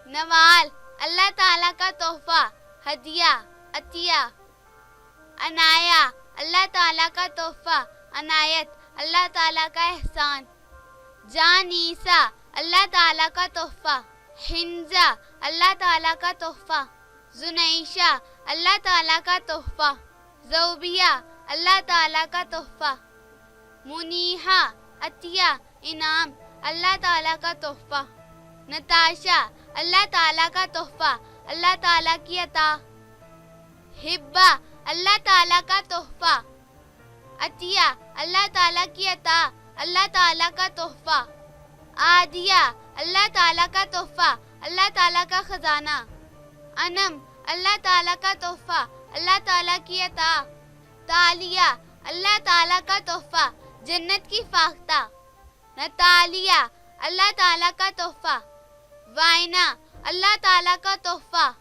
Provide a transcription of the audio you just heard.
نوال اللہ تعالیٰ کا تحفہ، ہدیہ، عطیہ. عنایا اللہ تعالیٰ کا تحفہ، عنایت اللہ تعالیٰ کا احسان. جانیسا اللہ تعالیٰ کا تحفہ، حنزہ اللہ تعالیٰ کا تحفہ. زنیشہ اللہ تعالیٰ کا تحفہ، زوبیہ اللہ تعالیٰ کا تحفہ. منیحہ عطیہ، انعام اللہ تعالیٰ کا تحفہ. نتاشا اللہ تعالیٰ کا تحفہ، اللہ تعالیٰ کی عطا. ہبہ اللہ تعالیٰ کا تحفہ، عطیہ اللہ تعالیٰ کی عطا، اللہ تعالیٰ کا تحفہ. عادیہ اللہ تعالیٰ کا تحفہ، اللہ تعالیٰ کا خزانہ. انم اللہ تعالیٰ کا تحفہ، اللہ تعالیٰ کی عطا. تالیہ اللہ تعالیٰ کا تحفہ، جنت کی فاختہ. نتالیہ اللہ تعالیٰ کا تحفہ. وائنا اللہ تعالیٰ کا تحفہ.